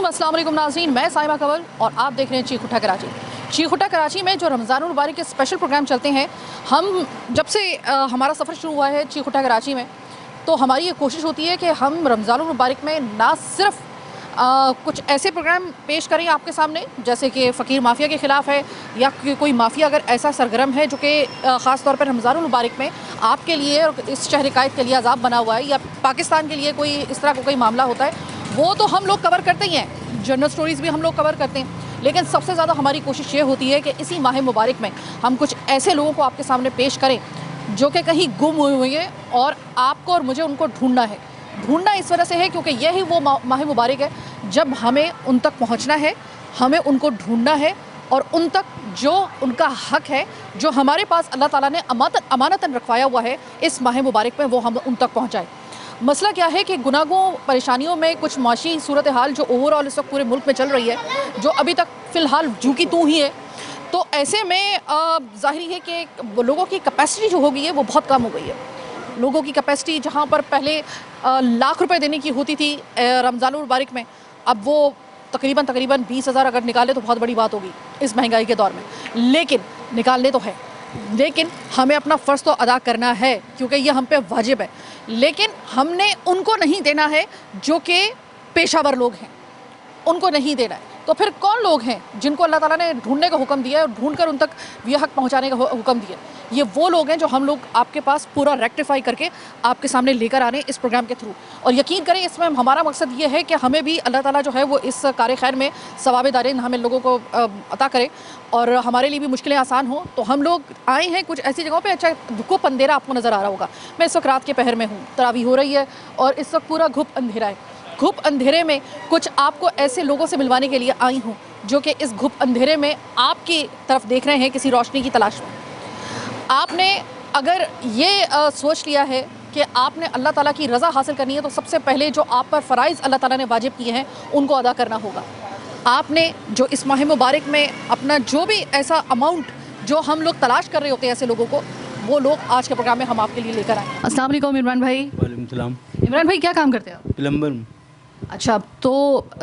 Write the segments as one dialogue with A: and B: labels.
A: अस्सलाम वालेकुम नाज़रीन, मैं साइमा कंवल और आप देख रहे हैं चीख उठा कराची। चीख उठा कराची में जो रमज़ानुल मुबारक के स्पेशल प्रोग्राम चलते हैं, हम जब से हमारा सफ़र शुरू हुआ है चीख उठा कराची में, तो हमारी ये कोशिश होती है कि हम रमज़ानुल मुबारक में ना सिर्फ कुछ ऐसे प्रोग्राम पेश करें आपके सामने जैसे कि फ़कीर माफिया के ख़िलाफ़ है, या कोई माफिया अगर ऐसा सरगर्म है जो कि ख़ास तौर पर रमज़ानुल मुबारक में आपके लिए और इस शहर कायद के लिए अज़ाब बना हुआ है, या पाकिस्तान के लिए कोई इस तरह का कोई मामला होता है, वो तो हम लोग कवर करते ही हैं। जनरल स्टोरीज़ भी हम लोग कवर करते हैं, लेकिन सबसे ज़्यादा हमारी कोशिश ये होती है कि इसी माह मुबारक में हम कुछ ऐसे लोगों को आपके सामने पेश करें जो कि कहीं गुम हुए हुए हैं और आपको और मुझे उनको ढूंढना है। ढूंढना इस वजह से है क्योंकि यही वो माह मुबारक है जब हमें उन तक पहुंचना है, हमें उनको ढूंढना है और उन तक जो उनका हक है, जो हमारे पास अल्लाह ताला ने अमानतन रखवाया हुआ है इस माह मुबारक में, वो हम उन तक पहुँचाएँ। मसला क्या है कि गुनाहों परेशानियों में कुछ माशी सूरत हाल जो ओवरऑल इस वक्त पूरे मुल्क में चल रही है, जो अभी तक फ़िलहाल झुकी तू ही है, तो ऐसे में ज़ाहिर है कि लोगों की कैपेसिटी जो हो गई है वो बहुत कम हो गई है। लोगों की कैपेसिटी जहाँ पर पहले लाख रुपए देने की होती थी रमज़ानुल मुबारक में, अब वो तकरीबन 20,000 अगर निकाले तो बहुत बड़ी बात होगी इस महंगाई के दौर में। लेकिन निकालने तो है, लेकिन हमें अपना फ़र्ज़ तो अदा करना है क्योंकि ये हम पे वाजिब है। लेकिन हमने उनको नहीं देना है जो कि पेशावर लोग हैं, उनको नहीं देना है। तो फिर कौन लोग हैं जिनको अल्लाह ताला ने ढूंढने का हुक्म दिया है और ढूंढ कर उन तक ये हक पहुंचाने का हुक्म दिया है? ये वो लोग हैं जो हम लोग आपके पास पूरा रेक्टिफाई करके आपके सामने लेकर आने इस प्रोग्राम के थ्रू। और यकीन करें इसमें हमारा मकसद ये है कि हमें भी अल्लाह ताला जो है वो इस कार खैर में सवाब दारेन हमें लोगों को अता करे और हमारे लिए भी मुश्किलें आसान हो। तो हम लोग आए हैं कुछ ऐसी जगहों पे। अच्छा, घुप अंधेरा आपको नज़र आ रहा होगा, मैं इस वक्त रात के पहर में हूँ, तरावी हो रही है और इस वक्त पूरा घुप अंधेरा है। घुप अंधेरे में कुछ आपको ऐसे लोगों से मिलवाने के लिए आई हूँ जो कि इस घुप अंधेरे में आपकी तरफ देख रहे हैं किसी रोशनी की तलाश में। आपने अगर ये सोच लिया है कि आपने अल्लाह ताला की रज़ा हासिल करनी है, तो सबसे पहले जो आप पर फ़राइज़ अल्लाह ताला ने वाजिब किए हैं उनको अदा करना होगा। आपने जो इस माह मुबारक में अपना जो भी ऐसा अमाउंट जो हम लोग तलाश कर रहे होते हैं ऐसे लोगों को, वो लोग आज के प्रोग्राम में हम आपके लिए लेकर आए। अस्सलाम वालेकुम इमरान भाई।
B: वालेकुम सलाम।
A: इमरान भाई क्या काम करते हैं आप?
B: प्लम्बर।
A: अच्छा, तो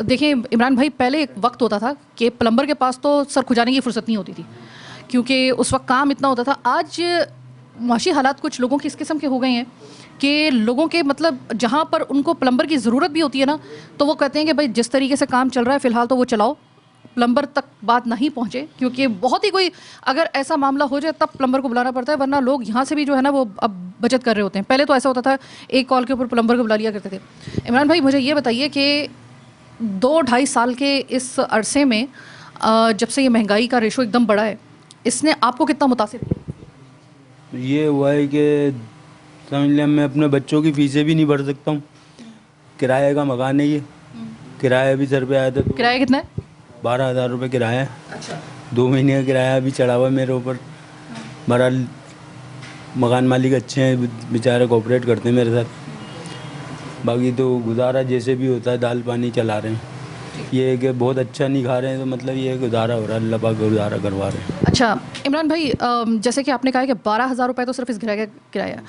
A: देखिए इमरान भाई, पहले एक वक्त होता था कि प्लम्बर के पास तो सर खुजाने की फुर्सत नहीं होती थी क्योंकि उस वक्त काम इतना होता था। आज माशी हालात कुछ लोगों की इस किस्म के हो गए हैं कि लोगों के मतलब जहाँ पर उनको प्लम्बर की ज़रूरत भी होती है ना, तो वो कहते हैं कि भाई जिस तरीके से काम चल रहा है फ़िलहाल तो वो चलाओ, प्लम्बर तक बात नहीं पहुँचे, क्योंकि बहुत ही कोई अगर ऐसा मामला हो जाए तब प्लम्बर को बुलाना पड़ता है, वरना लोग यहाँ से भी जो है ना वो अब बचत कर रहे होते हैं। पहले तो ऐसा होता था एक कॉल के ऊपर प्लम्बर को बुला लिया करते थे। इमरान भाई, मुझे ये बताइए कि 2-2.5 साल के इस अरसे में जब से ये महंगाई का रेशो एकदम बढ़ा है, इसने आपको कितना मुतासिर किया?
B: ये हुआ है कि समझ लें मैं अपने बच्चों की फ़ीसें भी नहीं भर सकता हूँ। किराए का मकान है ये, किराया भी सर पे आया था।
A: किराया कितना है?
B: 12,000 रुपये किराया है।
A: अच्छा।
B: 2 महीने का किराया अभी चढ़ा हुआ है मेरे ऊपर। बहरहाल मकान मालिक अच्छे हैं, बेचारे कोऑपरेट करते हैं मेरे साथ। बाकी तो गुजारा जैसे भी होता है दाल पानी चला रहे हैं। ये है कि बहुत अच्छा नहीं खा रहे हैं, तो मतलब ये है गुजारा हो रहा है, अल्लाह पाक गुजारा करवा रहे हैं।
A: अच्छा इमरान भाई, जैसे कि आपने कहा कि 12,000 रुपये तो सिर्फ इस घर का किराया है।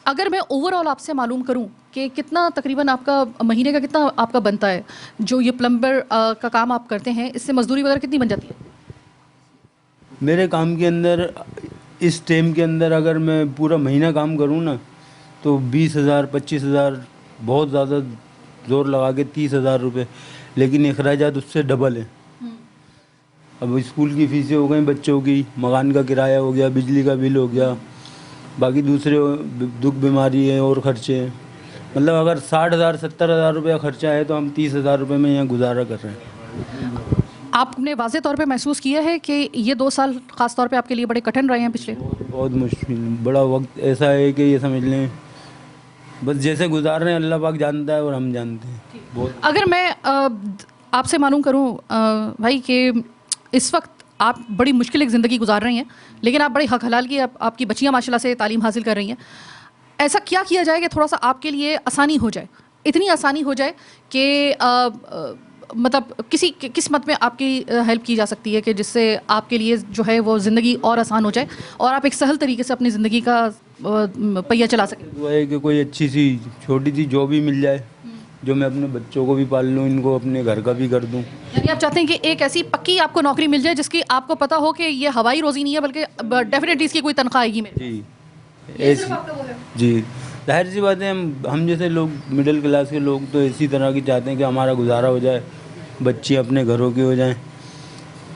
A: अगर मैं ओवरऑल आपसे मालूम करूं कि कितना तकरीबन आपका महीने का कितना आपका बनता है, जो ये प्लम्बर का काम आप करते हैं, इससे मजदूरी वगैरह कितनी बन जाती है?
B: मेरे काम के अंदर इस टाइम के अंदर अगर मैं पूरा महीना काम करूं ना, तो 20,000 25,000, बहुत ज़्यादा ज़ोर लगा के 30,000 रुपये, लेकिन अखराजात उससे डबल है। अब स्कूल की फ़ीसें हो गई बच्चों की, मकान का किराया हो गया, बिजली का बिल हो गया, बाकी दूसरे दुख बीमारी है और ख़र्चे हैं। मतलब अगर 60,000 70,000 रुपये खर्चा है तो हम 30,000 रुपये में यहाँ गुजारा कर रहे हैं।
A: आपने वाज़े तौर पे महसूस किया है कि ये 2 साल ख़ास तौर पे आपके लिए बड़े कठिन रहे हैं पिछले?
B: बहुत मुश्किल, बड़ा वक्त ऐसा है कि ये समझ लें बस जैसे गुजार रहे हैं अल्लाह पाक जानता है और हम जानते हैं। बहुत
A: अगर मैं आपसे मालूम करूं भाई कि इस वक्त आप बड़ी मुश्किल एक ज़िंदगी गुजार रही हैं, लेकिन आप बड़े हक हलाल की आपकी बच्चियां माशाल्लाह से तालीम हासिल कर रही हैं, ऐसा क्या किया जाए कि थोड़ा सा आपके लिए आसानी हो जाए, इतनी आसानी हो जाए कि मतलब किसी किस्मत में आपकी हेल्प की जा सकती है कि जिससे आपके लिए जो है वो ज़िंदगी और आसान हो जाए और आप एक सहल तरीके से अपनी ज़िंदगी का पहिया चला सकें?
B: दुआ है कि कोई अच्छी सी छोटी सी जॉब ही मिल जाए जो मैं अपने बच्चों को भी पाल लूँ, इनको अपने घर का भी कर दूँ।
A: यानी आप चाहते हैं कि एक ऐसी पक्की आपको नौकरी मिल जाए जिसकी आपको पता हो कि ये हवाई रोज़ी नहीं है बल्कि डेफिनेटली इसकी कोई तनख्वाह आएगी मेरी।
B: जी
A: ये
B: ऐसी,
A: सिर्फ आपका वो है।
B: जी जाहिर सी बात है, हम जैसे लोग मिडिल क्लास के लोग तो इसी तरह की चाहते हैं कि हमारा गुजारा हो जाए, बच्चे अपने घरों की हो जाएं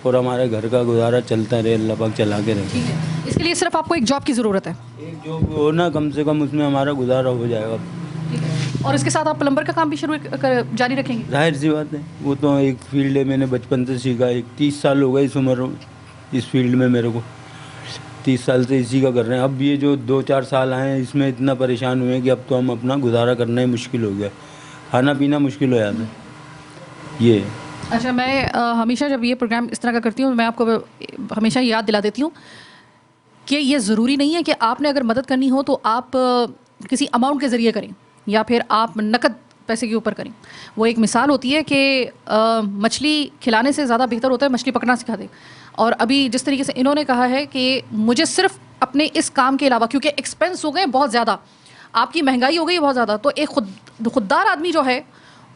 B: और हमारे घर का गुजारा चलता रहे, अल्लाह पाक चला के रखे।
A: ठीक है, इसके लिए सिर्फ आपको एक जॉब की ज़रूरत है।
B: एक जॉब हो ना, कम से कम उसमें हमारा गुजारा हो जाएगा।
A: ठीक है, और इसके साथ आप प्लम्बर का काम भी जारी रखेंगे?
B: जाहिर सी बात है, वो तो एक फील्ड है, मैंने बचपन से सीखा है। 30 साल हो गए इस उम्र इस फील्ड में मेरे को, 30 साल से इसी का कर रहे हैं। अब ये जो 2-4 साल आए हैं इसमें इतना परेशान हुए हैं कि अब तो हम अपना गुजारा करना ही मुश्किल हो गया, खाना पीना मुश्किल हो जाता है ये।
A: अच्छा, मैं हमेशा जब ये प्रोग्राम इस तरह का करती हूँ मैं आपको हमेशा याद दिला देती हूँ कि ये ज़रूरी नहीं है कि आपने अगर मदद करनी हो तो आप किसी अमाउंट के ज़रिए करें या फिर आप नकद पैसे के ऊपर करें। वो एक मिसाल होती है कि मछली खिलाने से ज़्यादा बेहतर होता है मछली पकड़ना सिखा दे। और अभी जिस तरीके से इन्होंने कहा है कि मुझे सिर्फ अपने इस काम के अलावा, क्योंकि एक्सपेंस हो गए बहुत ज़्यादा, आपकी महंगाई हो गई बहुत ज़्यादा, तो एक खुददार आदमी जो है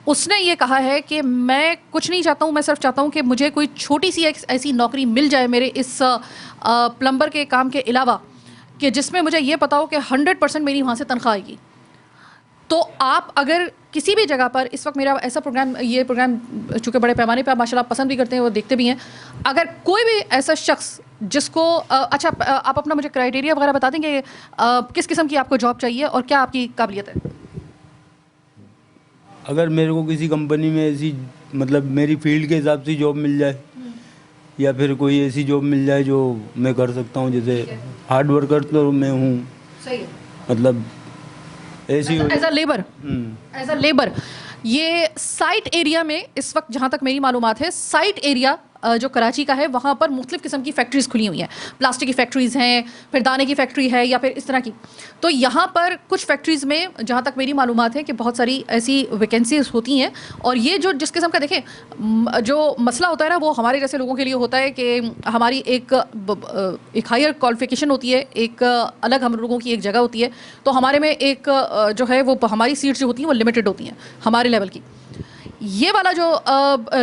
A: उसने ये कहा है कि मैं कुछ नहीं चाहता हूँ, मैं सिर्फ चाहता हूँ कि मुझे कोई छोटी सी एक ऐसी नौकरी मिल जाए मेरे इस प्लम्बर के काम के अलावा कि जिसमें मुझे ये पता हो कि 100% मेरी वहाँ से तनख्वाह आएगी। तो आप अगर किसी भी जगह पर इस वक्त मेरा ऐसा प्रोग्राम, ये प्रोग्राम चूँकि बड़े पैमाने पर आप माशाल्लाह पसंद भी करते हैं और देखते भी हैं, अगर कोई भी ऐसा शख्स जिसको अच्छा आप अपना मुझे क्राइटेरिया वगैरह बता देंगे किस किस्म की आपको जॉब चाहिए और क्या आपकी काबिलियत है?
B: अगर मेरे को किसी कंपनी में ऐसी मतलब मेरी फील्ड के हिसाब से जॉब मिल जाए या फिर कोई ऐसी जॉब मिल जाए जो मैं कर सकता हूँ, जैसे हार्ड वर्कर तो मैं हूँ,
A: सही है,
B: मतलब ऐसी
A: as a labour, as a labour. ये साइट एरिया में इस वक्त जहाँ तक मेरी मालूमात है, साइट एरिया जो कराची का है वहाँ पर मुख्तलिफ़ किस्म की फैक्ट्रीज़ खुली हुई हैं। प्लास्टिक की फैक्ट्रीज़ हैं, फिर दाने की फैक्ट्री है या फिर इस तरह की। तो यहाँ पर कुछ फैक्ट्रीज़ में जहाँ तक मेरी मालूमात है कि बहुत सारी ऐसी वैकेंसीज होती हैं। और ये जो जिस किस्म का देखें जो मसला होता है ना, वो हमारे जैसे लोगों के लिए होता है कि हमारी एक हायर क्वालिफिकेशन होती है, एक अलग हम लोगों की एक जगह होती है। तो हमारे में एक जो है वो हमारी सीट्स जो होती हैं वो लिमिटेड होती हैं हमारे लेवल की। ये वाला जो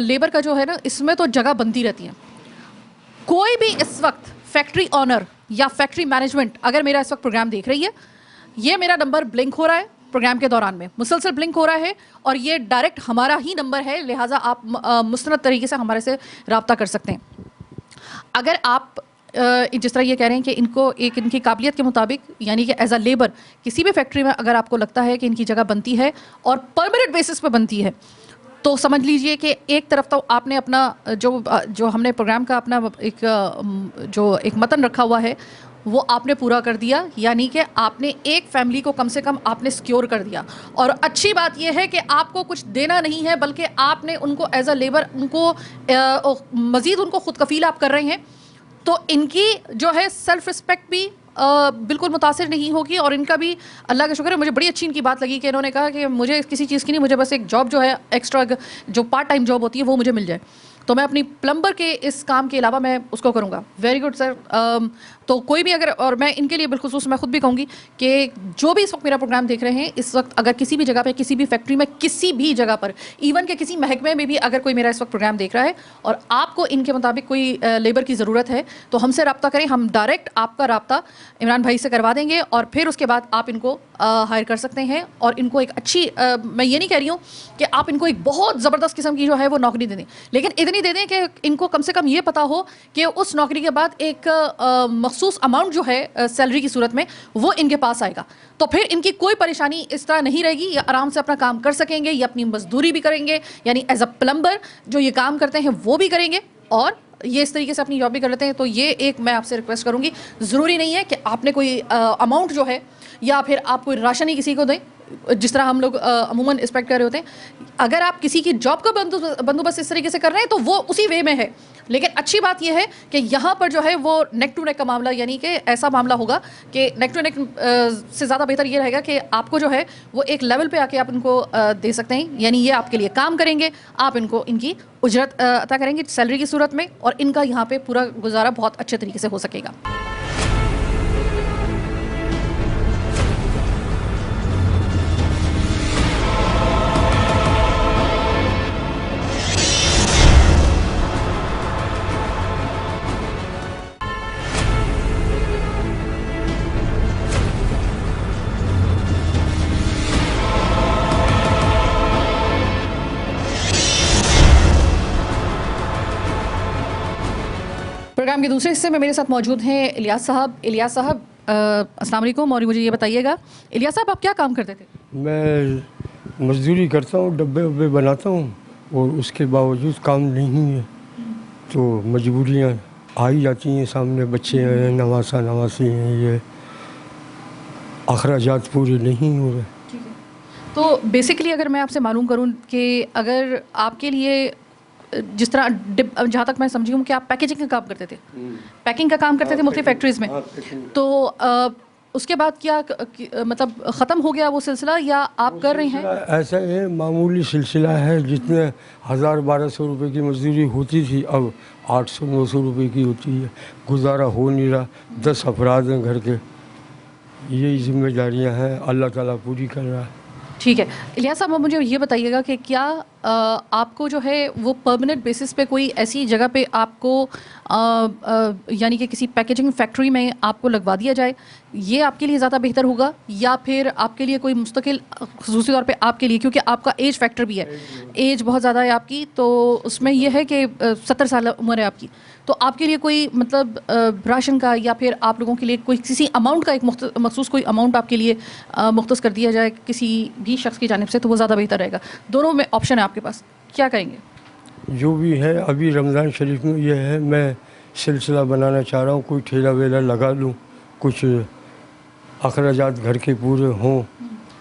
A: लेबर का जो है ना, इसमें तो जगह बनती रहती है। कोई भी इस वक्त फैक्ट्री ऑनर या फैक्ट्री मैनेजमेंट अगर मेरा इस वक्त प्रोग्राम देख रही है, ये मेरा नंबर ब्लिंक हो रहा है प्रोग्राम के दौरान में, मुसलसल ब्लिंक हो रहा है और ये डायरेक्ट हमारा ही नंबर है, लिहाजा आप मुस्तनद तरीके से हमारे से रब्ता कर सकते हैं। अगर आप जिस तरह ये कह रहे हैं कि इनको एक इनकी काबिलियत के मुताबिक, यानी कि एज अ लेबर किसी भी फैक्ट्री में अगर आपको लगता है कि इनकी जगह बनती है और परमानेंट बेसिस पे बनती है, तो समझ लीजिए कि एक तरफ तो आपने अपना जो हमने प्रोग्राम का अपना एक मतन रखा हुआ है वो आपने पूरा कर दिया, यानी कि आपने एक फैमिली को कम से कम आपने सिक्योर कर दिया। और अच्छी बात यह है कि आपको कुछ देना नहीं है, बल्कि आपने उनको एज अ लेबर उनको मज़ीद उनको खुद कफील आप कर रहे हैं। तो इनकी जो है सेल्फ रिस्पेक्ट भी बिल्कुल मुतासिर नहीं होगी और इनका भी अल्लाह का शुक्र है। मुझे बड़ी अच्छी इनकी बात लगी कि इन्होंने कहा कि मुझे किसी चीज़ की नहीं, मुझे बस एक जॉब जो है एक्स्ट्रा जो पार्ट टाइम जॉब होती है वो मुझे मिल जाए, तो मैं अपनी प्लम्बर के इस काम के अलावा मैं उसको करूँगा। Very good sir. तो कोई भी अगर, और मैं इनके लिए बिलखुसूस मैं खुद भी कहूँगी कि जो भी इस वक्त मेरा प्रोग्राम देख रहे हैं, इस वक्त अगर किसी भी जगह पे, किसी भी फैक्ट्री में, किसी भी जगह पर, इवन के किसी महकमे में भी अगर कोई मेरा इस वक्त प्रोग्राम देख रहा है और आपको इनके मुताबिक कोई लेबर की ज़रूरत है, तो हमसे रब्ता करें। हम डायरेक्ट आपका रब्ता इमरान भाई से करवा देंगे और फिर उसके बाद आप इनको हायर कर सकते हैं। और इनको एक अच्छी मैं ये नहीं कह रही हूँ कि आप इनको एक बहुत ज़बरदस्त किस्म की जो है वो नौकरी दे दें, लेकिन इतनी दे दें कि इनको कम से कम ये पता हो कि उस नौकरी के बाद एक मखसूस अमाउंट जो है सैलरी की सूरत में वो इनके पास आएगा। तो फिर इनकी कोई परेशानी इस तरह नहीं रहेगी, ये आराम से अपना काम कर सकेंगे, ये अपनी मजदूरी भी करेंगे, यानी एज अ प्लम्बर जो ये काम करते हैं वो भी करेंगे और ये इस तरीके से अपनी जॉब भी कर लेते हैं। तो ये एक मैं आपसे रिक्वेस्ट करूँगी, ज़रूरी नहीं है कि आपने कोई अमाउंट जो है या फिर आप कोई राशन ही किसी को दें, जिस तरह हम लोग अमूमन एक्सपेक्ट कर रहे होते हैं। अगर आप किसी की जॉब का बंदोबस्त इस तरीके से कर रहे हैं तो वो उसी वे में है, लेकिन अच्छी बात यह है कि यहाँ पर जो है वो नेक टू नेक का मामला, यानी कि ऐसा मामला होगा कि नेक टू नेक से ज़्यादा बेहतर ये रहेगा कि आपको जो है वो एक लेवल पे आके आप इनको दे सकते हैं, यानी ये आपके लिए काम करेंगे, आप इनको इनकी उजरत अता करेंगे सैलरी की सूरत में और इनका यहाँ पे पूरा गुजारा बहुत अच्छे तरीके से हो सकेगा। प्रोग्राम के दूसरे हिस्से में मेरे साथ मौजूद हैं इलियास साहब। इलियास साहब अस्सलाम वालेकुम, और मुझे ये बताइएगा इलियास साहब आप क्या काम करते थे?
C: मैं मजदूरी करता हूँ, डब्बे वब्बे बनाता हूँ, और उसके बावजूद काम नहीं है तो मजबूरियाँ आ ही जाती हैं सामने। बच्चे हैं, नवासा नवासी हैं, ये अखराजात पूरे नहीं हो रहे।
A: तो बेसिकली अगर मैं आपसे मालूम करूं कि अगर आपके लिए जिस तरह जहाँ तक मैं समझी हूँ कि आप पैकेजिंग का काम करते थे, पैकिंग का काम करते थे मुख्तलिफ फैक्ट्रीज़ में, तो उसके बाद क्या मतलब ख़त्म हो गया वो सिलसिला या आप कर रहे हैं?
C: ऐसा है, मामूली सिलसिला है। जितने 1000-1200 रुपये की मजदूरी होती थी अब 800-900 रुपये की होती है। गुजारा हो नहीं रहा। 10 अफराद हैं घर के, यही जिम्मेदारियां हैं, अल्लाह ताला पूरी कर रहा है।
A: ठीक है इलियास साहब, मुझे ये बताइएगा कि क्या आपको जो है वो परमानेंट बेसिस पे कोई ऐसी जगह पे आपको यानी कि किसी पैकेजिंग फैक्ट्री में आपको लगवा दिया जाए, ये आपके लिए ज़्यादा बेहतर होगा, या फिर आपके लिए कोई मुस्तकिल खुसूसी तौर पे आपके लिए, क्योंकि आपका एज फैक्टर भी है, एज बहुत ज़्यादा है आपकी, तो उसमें यह है कि 70 साल उम्र है आपकी, तो आपके लिए कोई मतलब राशन का या फिर आप लोगों के लिए कोई किसी अमाउंट का एक मखसूस कोई अमाउंट आपके लिए मुख्तस कर दिया जाए किसी भी शख्स की जानिब से, तो वो ज़्यादा बेहतर रहेगा। दोनों में ऑप्शन है आपके पास, क्या करेंगे?
C: जो भी है, अभी रमज़ान शरीफ में ये है, मैं सिलसिला बनाना चाह रहा हूँ, कोई ठेला वेला लगा लूँ, कुछ अखराजात घर के पूरे हों।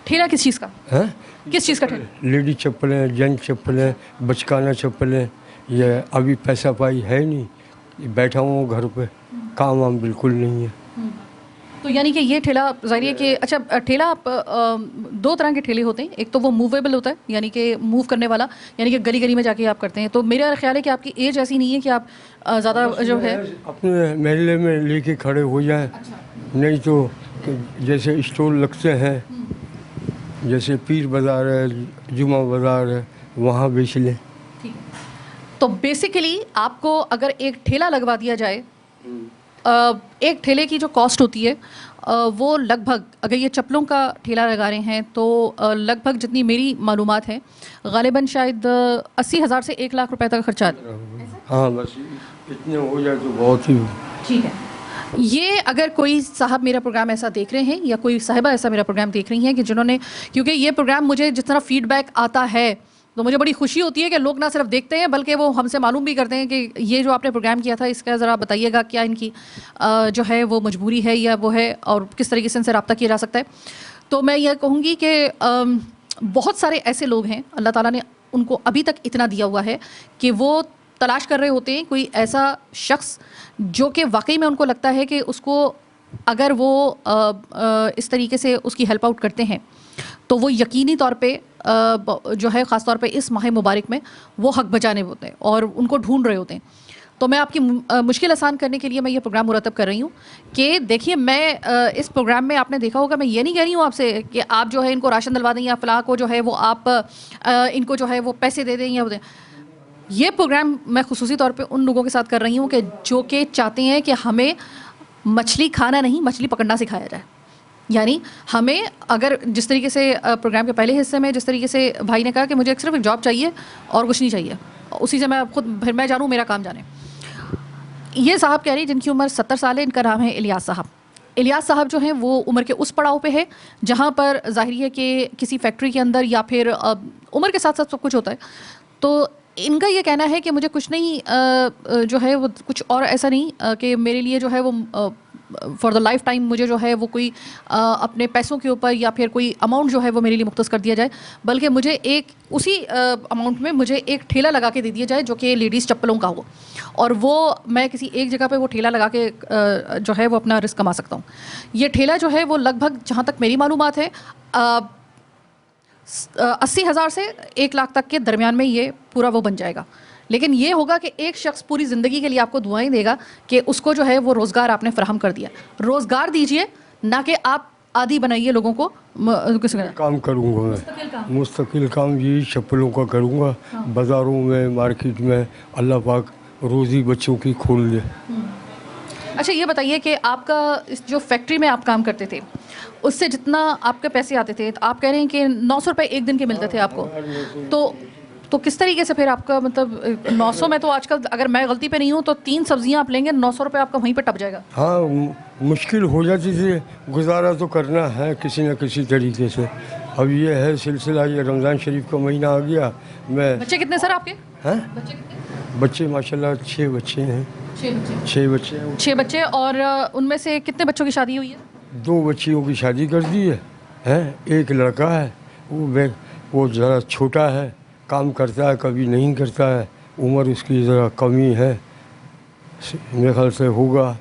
A: ठेला किस चीज़ का
C: हैं?
A: किस चीज़ का ठेला?
C: लेडी चप्पलें, जेंट्स चप्पलें, बचकाना चप्पलें। ये अभी पैसा पाई है नहीं, बैठा हूँ घर पे, काम वाम बिल्कुल नहीं है।
A: तो यानी कि ये ठेला ज़ाहिर है कि अच्छा ठेला आप दो तरह के ठेले होते हैं, एक तो वो मूवेबल होता है यानी कि मूव करने वाला, यानी कि गली गली में जाके आप करते हैं, तो मेरा ख्याल है कि आपकी एज ऐसी नहीं है कि आप ज़्यादा जो है
C: अपने महल्ले में लेके खड़े हो जाएं। नहीं तो जैसे स्टॉल लगते हैं, जैसे पीर बाज़ार है, जुमा बाज़ार है, वहाँ बेच लें।
A: ठीक है, तो बेसिकली आपको अगर एक ठेला लगवा दिया जाए, एक ठेले की जो कॉस्ट होती है वो लगभग, अगर ये चप्पलों का ठेला लगा रहे हैं तो लगभग जितनी मेरी मालूमात है गालिबन शायद 80,000 से 1 लाख रुपए तक खर्चा आता है।
C: हाँ, बस इतने हो जाए तो बहुत ही।
A: ठीक है, ये अगर कोई साहब मेरा प्रोग्राम ऐसा देख रहे हैं या कोई साहिबा ऐसा मेरा प्रोग्राम देख रही हैं कि जिन्होंने, क्योंकि ये प्रोग्राम मुझे जिस तरह फीडबैक आता है तो मुझे बड़ी खुशी होती है कि लोग ना सिर्फ देखते हैं बल्कि वो हमसे मालूम भी करते हैं कि ये जो आपने प्रोग्राम किया था इसका ज़रा बताइएगा क्या इनकी जो है वो मजबूरी है या वो है, और किस तरीके से इनसे रब्ता किया जा सकता है। तो मैं ये कहूँगी कि बहुत सारे ऐसे लोग हैं, अल्लाह ताला ने उनको अभी तक इतना दिया हुआ है कि वो तलाश कर रहे होते हैं कोई ऐसा शख्स जो कि वाकई में उनको लगता है कि उसको अगर वो इस तरीके से उसकी हेल्प आउट करते हैं तो वो यकीनी तौर पे जो है ख़ास तौर पे इस माह मुबारक में वो हक बचाने होते हैं और उनको ढूंढ रहे होते हैं। तो मैं आपकी मुश्किल आसान करने के लिए मैं ये प्रोग्राम मुरतब कर रही हूँ कि देखिए, मैं इस प्रोग्राम में आपने देखा होगा, मैं ये नहीं कह रही हूँ आपसे कि आप जो है इनको राशन दिलवा दें या फ़लाँ को जो है वो आप इनको जो है वो पैसे दे दें या वो दें। ये प्रोग्राम मैं खुसूसी तौर पे उन लोगों के साथ कर रही हूँ कि जो कि चाहते हैं कि हमें मछली खाना नहीं, मछली पकड़ना सिखाया जाए। यानी हमें अगर जिस तरीके से प्रोग्राम के पहले हिस्से में जिस तरीके से भाई ने कहा कि मुझे सिर्फ एक जॉब चाहिए और कुछ नहीं चाहिए, उसी से मैं खुद फिर मैं जानूँ मेरा काम जाने। ये साहब कह रही जिनकी उम्र 70 साल है, इनका नाम है इलियास साहब। इलियास साहब जो हैं वो उम्र के उस पड़ाव पे है जहाँ पर ज़ाहिर है कि किसी फैक्ट्री के अंदर या फिर उम्र के साथ साथ सब कुछ होता है। तो इनका ये कहना है कि मुझे कुछ नहीं जो है वो कुछ और ऐसा नहीं कि मेरे लिए जो है वो फॉर द लाइफ टाइम मुझे जो है वो कोई अपने पैसों के ऊपर या फिर कोई अमाउंट जो है वो मेरे लिए मुख्तस कर दिया जाए, बल्कि मुझे एक उसी अमाउंट में मुझे एक ठेला लगा के दे दिया जाए जो कि लेडीज़ चप्पलों का हो, और वो मैं किसी एक जगह पे वो ठेला लगा के जो है वो अपना रिस्क कमा सकता हूँ। ये ठेला जो है वो लगभग जहाँ तक मेरी मालूमात है 80,000 से 1 लाख तक के दरमियान में ये पूरा वो बन जाएगा। लेकिन ये होगा कि एक शख्स पूरी ज़िंदगी के लिए आपको दुआएं देगा कि उसको जो है वो रोज़गार आपने फराहम कर दिया। रोज़गार दीजिए, ना कि आप आदि बनाइए लोगों को।
C: काम करूँगा मैं, मुस्तकिल काम यही चप्पलों का करूँगा। बाज़ारों में, मार्केट में अल्लाह पाक रोज़ी बच्चों की खोल दे।
A: अच्छा, ये बताइए कि आपका इस जो फैक्ट्री में आप काम करते थे उससे जितना आपके पैसे आते थे, तो आप कह रहे हैं कि 900 रुपये एक दिन के मिलते थे आपको, तो तो किस तरीके से फिर आपका मतलब 900 में तो आजकल अगर मैं गलती पे नहीं हूँ तो 3 सब्जियाँ आप लेंगे 900 रुपये आपका वहीं पे टप जाएगा।
C: हाँ, मुश्किल हो जाती थी, गुजारा तो करना है किसी न किसी तरीके से। अब ये है सिलसिला, ये रमज़ान शरीफ का महीना आ गया। मैं
A: बच्चे कितने सर आपके?
C: हैं,
A: बच्चे कितने?
C: बच्चे माशाल्लाह 6 बच्चे हैं।
A: 6 बच्चे।
C: 6 बच्चे हैं।
A: 6 बच्चे। और उनमें से कितने बच्चों की शादी हुई है?
C: 2 बच्चियों की शादी कर दी है, एक लड़का है, वो ज़रा छोटा है, काम करता है कभी नहीं करता है, उम्र उसकी ज़रा कमी है, मेरे ख्याल से होगा,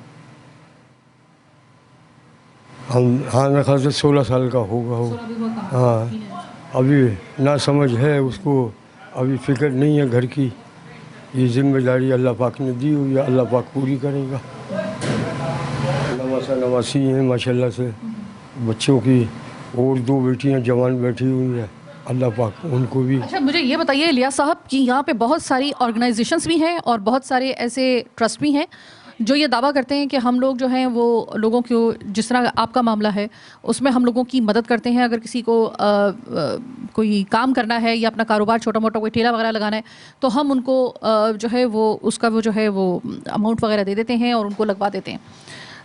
C: हाँ मेरे ख्याल से 16 साल का होगा वो। हाँ, अभी ना समझ है उसको, अभी फिक्र नहीं है घर की। ये जिम्मेदारी अल्लाह पाक ने दी हुई है, अल्लाह पाक पूरी करेगा। नवासी हैं माशाल्लाह से बच्चों की, और 2 बेटियां जवान बैठी हुई हैं, अल्लाह पाक उनको भी।
A: अच्छा, मुझे ये बताइए इलियास साहब कि यहाँ पे बहुत सारी ऑर्गेनाइजेशंस भी हैं और बहुत सारे ऐसे ट्रस्ट भी हैं जो ये दावा करते हैं कि हम लोग जो हैं वो लोगों को, जिस तरह आपका मामला है उसमें हम लोगों की मदद करते हैं। अगर किसी को कोई काम करना है या अपना कारोबार छोटा मोटा कोई ठेला वगैरह लगाना है तो हम उनको जो है वो उसका वो जो है वो अमाउंट वगैरह दे देते हैं और उनको लगवा देते हैं।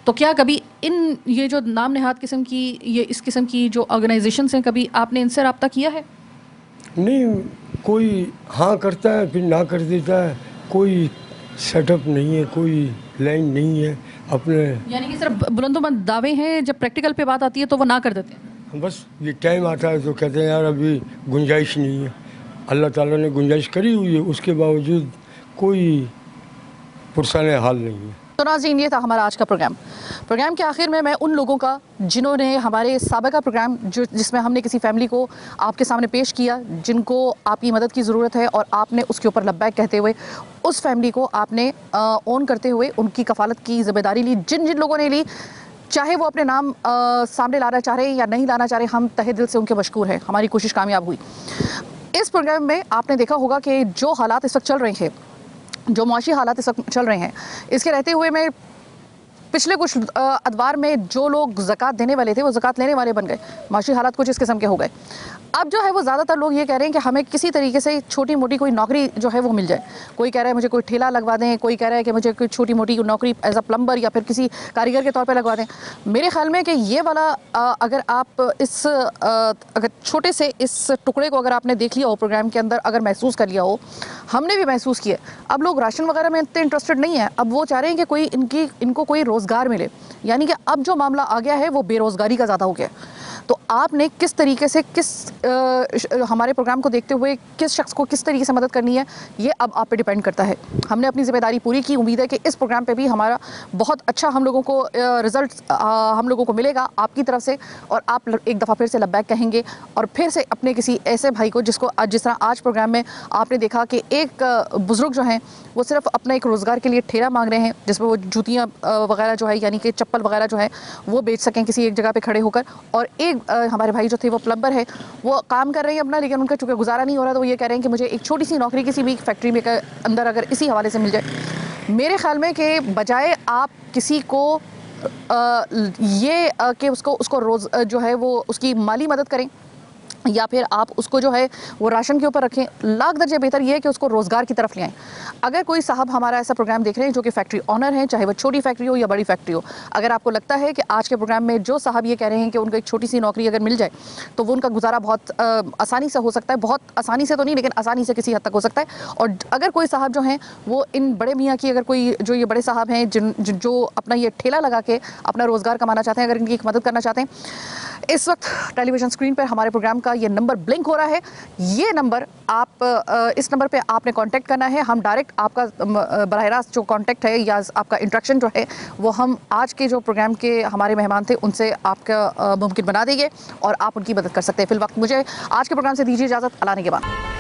A: तो क्या कभी इन ये जो नाम नहाद किस्म की ये इस किस्म की जो ऑर्गेनाइजेशंस हैं, कभी आपने इनसे रब्ता किया है?
C: नहीं, कोई हाँ करता है फिर ना कर देता है, कोई सेटअप नहीं है, कोई लाइन नहीं है अपने।
A: यानी कि सिर्फ बुलंदोबंद दावे हैं, जब प्रैक्टिकल पे बात आती है तो वो ना कर देते हैं?
C: बस ये टाइम आता है तो कहते हैं यार अभी गुंजाइश नहीं है। अल्लाह ताला ने गुंजाइश करी हुई है, उसके बावजूद कोई पुरसाने हाल नहीं है।
A: तो नाज़रीन, ये था हमारा आज का प्रोग्राम के आखिर में मैं उन लोगों का जिन्होंने हमारे साबिका प्रोग्राम जिसमें हमने किसी फैमिली को आपके सामने पेश किया जिनको आपकी मदद की ज़रूरत है और आपने उसके ऊपर लब्बैक कहते हुए उस फैमिली को आपने ओन करते हुए उनकी कफ़ालत की ज़िम्मेदारी ली, जिन जिन लोगों ने ली, चाहे वो अपने नाम सामने लाना चाह रहे हैं या नहीं लाना चाह रहे, हम तहे दिल से उनके मशकूर हैं। हमारी कोशिश कामयाब हुई। इस प्रोग्राम में आपने देखा होगा कि जो हालात इस वक्त चल रहे हैं, जो मुआशी हालात इस वक्त चल रहे हैं, इसके रहते हुए मैं पिछले कुछ अदवार में जो लोग ज़कात देने वाले थे वो ज़कात लेने वाले बन गए। माशी हालात कुछ इस किस्म के हो गए। अब जो है वो ज़्यादातर लोग ये कह रहे हैं कि हमें किसी तरीके से छोटी मोटी कोई नौकरी जो है वो मिल जाए। कोई कह रहा है मुझे कोई ठेला लगवा दें, कोई कह रहा है कि मुझे कोई छोटी मोटी नौकरी एज अ प्लम्बर या फिर किसी कारीगर के तौर पे लगवा दें। मेरे ख्याल में कि ये वाला अगर आप अगर छोटे से इस टुकड़े को अगर आपने देख लिया हो प्रोग्राम के अंदर, अगर महसूस कर लिया हो, हमने भी महसूस किया। अब लोग राशन वगैरह में इतने इंटरेस्टेड नहीं है, अब वो चाह रहे हैं कि कोई इनको कोई रोज़गार मिले। यानी कि अब जो मामला आ गया है वो बेरोज़गारी का ज़्यादा हो गया। तो आपने किस तरीके से हमारे प्रोग्राम को देखते हुए किस शख्स को किस तरीके से मदद करनी है, ये अब आप पे डिपेंड करता है। हमने अपनी ज़िम्मेदारी पूरी की। उम्मीद है कि इस प्रोग्राम पे भी हमारा बहुत अच्छा हम लोगों को रिज़ल्ट हम लोगों को मिलेगा आपकी तरफ से, और आप एक दफ़ा फिर से लब्बैक कहेंगे और फिर से अपने किसी ऐसे भाई को जिसको जिस तरह आज प्रोग्राम में आपने देखा कि एक बुज़ुर्ग जो हैं वो सिर्फ अपना एक रोज़गार के लिए ठेला मांग रहे हैं जिसमें वो जूतियाँ वगैरह जो है यानी कि चप्पल वगैरह जो है वो बेच सकें किसी एक जगह पे खड़े होकर, और एक हमारे भाई जो थे वो प्लम्बर है, वो काम कर रहे हैं अपना, लेकिन उनका चूँकि गुजारा नहीं हो रहा तो वो ये कह रहे हैं कि मुझे एक छोटी सी नौकरी किसी भी फैक्ट्री में के अंदर अगर इसी हवाले से मिल जाए। मेरे ख्याल में कि बजाय आप किसी को ये कि उसको रोज़ जो है वो उसकी माली मदद करें या फिर आप उसको जो है वो राशन के ऊपर रखें, लाख दर्जे बेहतर ये है कि उसको रोज़गार की तरफ ले आएँ। अगर कोई साहब हमारा ऐसा प्रोग्राम देख रहे हैं जो कि फैक्ट्री ऑनर हैं, चाहे वो छोटी फैक्ट्री हो या बड़ी फैक्ट्री हो, अगर आपको लगता है कि आज के प्रोग्राम में जो साहब ये कह रहे हैं कि उनको एक छोटी सी नौकरी अगर मिल जाए तो वो उनका गुजारा बहुत आसानी से हो सकता है, बहुत आसानी से तो नहीं लेकिन आसानी से किसी हद तक हो सकता है। और अगर कोई साहब जो हैं वो इन बड़े मियाँ की, अगर कोई जो ये बड़े साहब हैं जो अपना ये ठेला लगा के अपना रोज़गार कमाना चाहते हैं, अगर इनकी एक मदद करना चाहते हैं, इस वक्त टेलीविज़न स्क्रीन पर हमारे प्रोग्राम का ये नंबर ब्लिंक हो रहा है। ये नंबर आप इस नंबर पे आपने कांटेक्ट करना है। हम डायरेक्ट आपका बराह रास्त जो कांटेक्ट है या आपका इंटरेक्शन जो है वो हम आज के जो प्रोग्राम के हमारे मेहमान थे उनसे आपका मुमकिन बना देंगे और आप उनकी मदद कर सकते हैं। फिलवक्त मुझे आज के प्रोग्राम से दीजिए इजाज़त। अल्लाह ने के बाद।